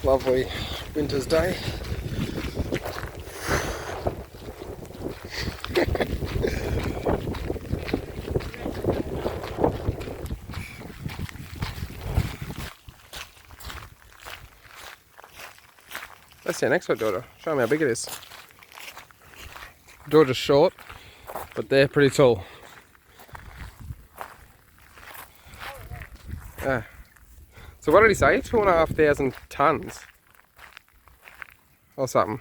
Lovely winter's day. That's your next one, daughter. Show me how big it is. Daughter's short, but they're pretty tall. Yeah. So what did he say? 2,500 tons or something.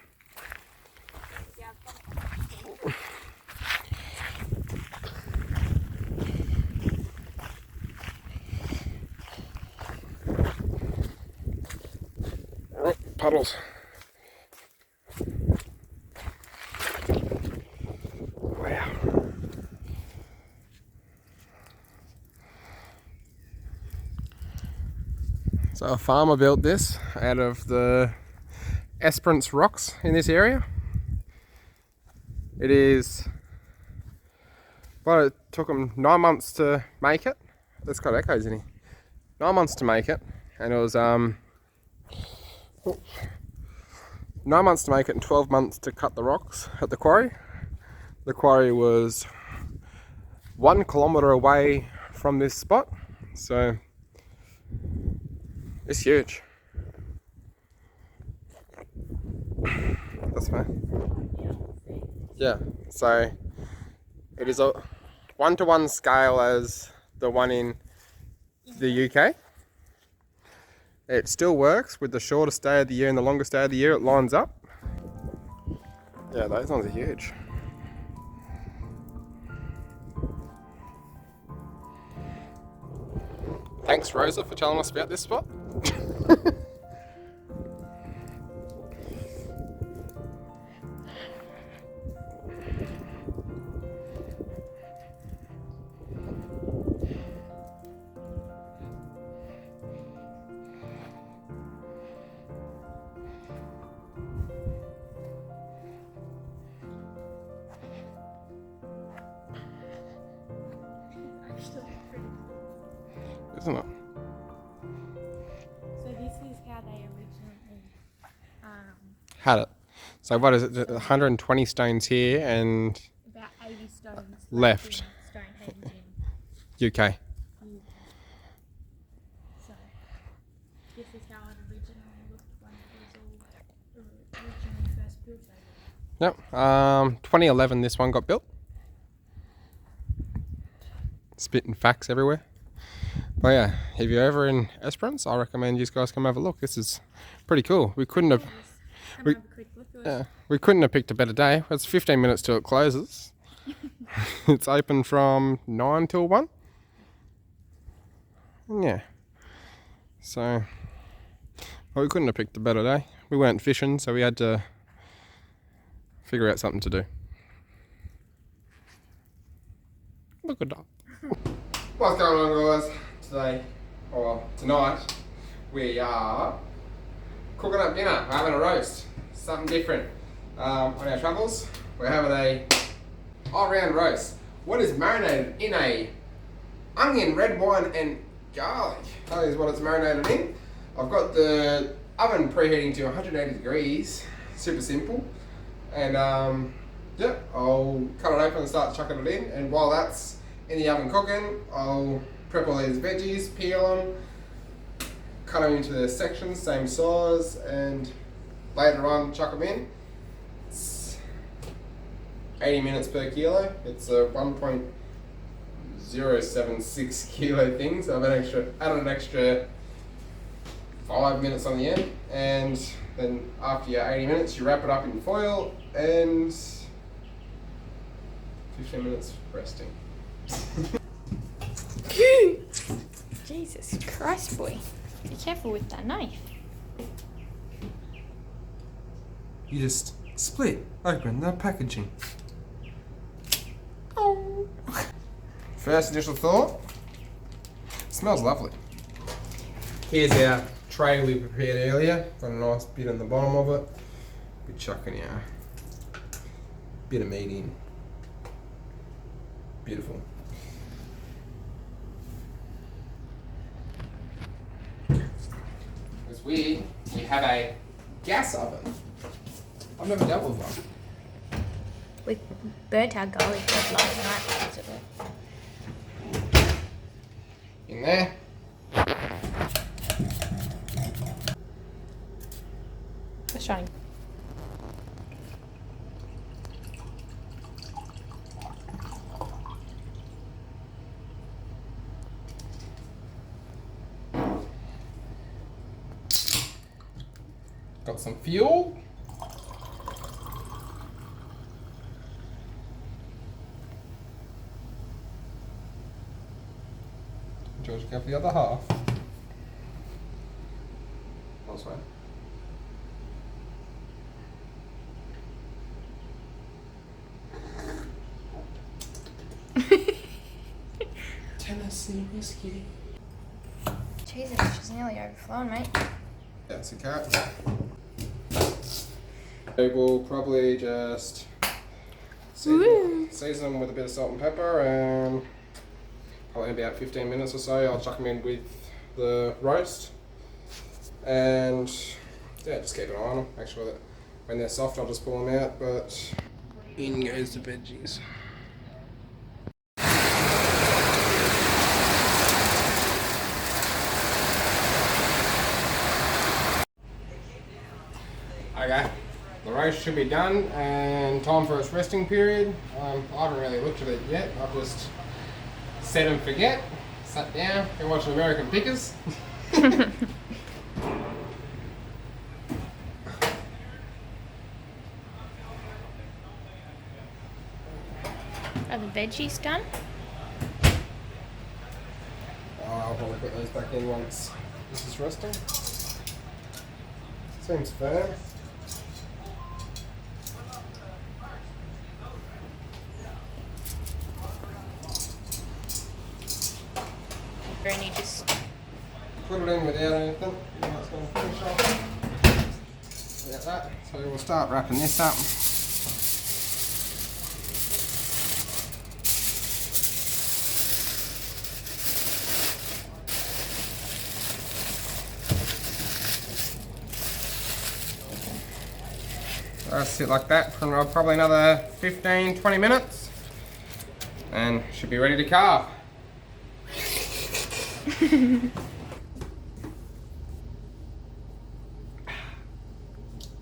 Oh, puddles. Wow. So a farmer built this out of the Esperance rocks in this area. It is, well, it took him 9 months to make it. That's got echoes in here. 9 months to make it, and it was 9 months to make it and 12 months to cut the rocks at the quarry. The quarry was 1 kilometre away from this spot, so it's huge. That's fine. Yeah, so it is a 1-to-1 scale as the one in the UK. It still works with the shortest day of the year and the longest day of the year. It lines up. Yeah, those ones are huge. Thanks, Rosa, for telling us about this spot. Isn't it? So this is how they originally had it. So what is it? 120 stones here and about 80 stones left. in Stonehenge in UK. UK. So this is how it originally looked when it was all originally first built over. Yep. 2011 this one got built. Spitting facts everywhere. But yeah, if you're ever in Esperance, I recommend you guys come have a look. This is pretty cool. We couldn't have we couldn't have picked a better day. It's 15 minutes till it closes. It's open from 9 till 1. Yeah. So well, we couldn't have picked a better day. We weren't fishing, so we had to figure out something to do. Look at that. What's going on, guys? Today, or tonight, we are cooking up dinner. We're having a roast, something different. On our travels, we're having a all-round roast. What is marinated in a onion, red wine, and garlic? That is what it's marinated in. I've got the oven preheating to 180 degrees. Super simple. And yeah, I'll cut it open and start chucking it in. And while that's in the oven cooking, I'll prep all these veggies, peel them, cut them into their sections, same size, and later on chuck them in. It's 80 minutes per kilo. It's a 1.076 kilo thing, so I've added an extra 5 minutes on the end, and then after your 80 minutes you wrap it up in foil and 15 minutes resting. Jesus Christ, boy. Be careful with that knife. You just split open the packaging. Oh. First initial thought, smells lovely. Here's our tray we prepared earlier. Got a nice bit on the bottom of it. We're chucking our bit of meat in. Beautiful. This It's weird. We have a gas oven. I've never dealt with one. We burnt our garlic bread last night because of it. In there. It's shining. Got some fuel. George, go for the other half. This way. Tennessee whiskey. Jesus, she's nearly overflowing, mate. That's a carrot. We will probably just season them with a bit of salt and pepper, and probably in about 15 minutes or so I'll chuck them in with the roast, and yeah, just keep an eye on them, make sure that when they're soft I'll just pull them out, but in goes the veggies. Okay, the roast should be done and time for its resting period. I haven't really looked at it yet. I've just set and forget, sat down, been watching American Pickers. Are the veggies done? I'll probably put those back in once this is resting. Seems fair. And you just Put it in without anything. It's going to finish off without that. So we'll start wrapping this up. I'll sit like that for probably another 15-20 minutes and should be ready to carve.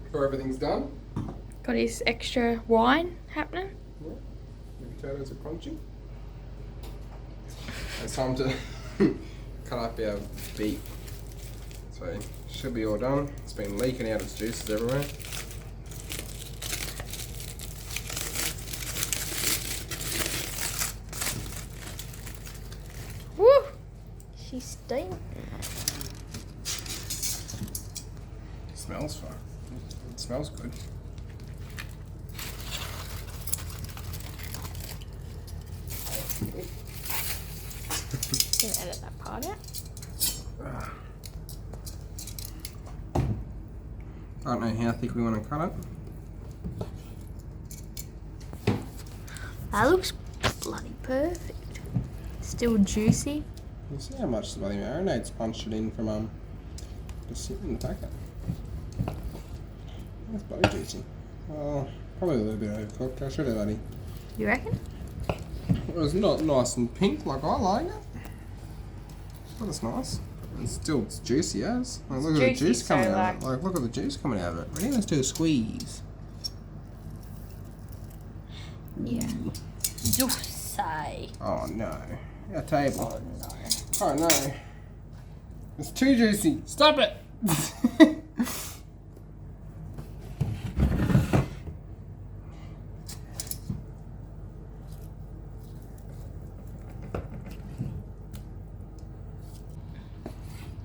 Before everything's done. got his extra wine happening. Yeah, the potatoes are crunchy. It's time to cut up our beef. So it should be all done. It's been leaking out its juices everywhere. Woo! She's steaming. Smells fun. It smells good. Gonna edit that part out. I don't know how thick we want to cut it. That looks bloody perfect. Still juicy. You see how much the bloody marinade's punched it in from just sitting in the packet. That's bloody juicy. Well, probably a little bit overcooked. I should have only. You reckon? It was not nice and pink like I like it. But it's nice. It's still juicy as. Like, look at the juice coming out of it. Like, look at the juice coming out of it. Ready? Let's do a squeeze. Yeah. Juicy. Oh no. Our table. Oh no. Oh no. It's too juicy. Stop it!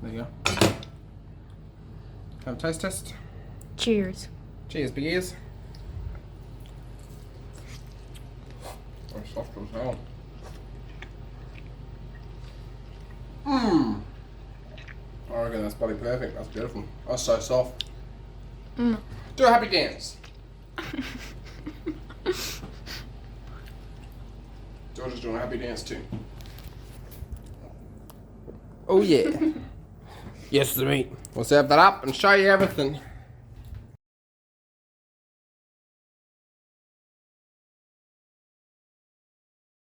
There you go. Have a taste test. Cheers. Cheers, big ears. Oh, soft as hell. Mmm. I reckon that's bloody perfect. That's beautiful. That's so soft. Mm. Do a happy dance. George is doing a happy dance too. Oh yeah. Yes, the meat. We'll serve that up and show you everything.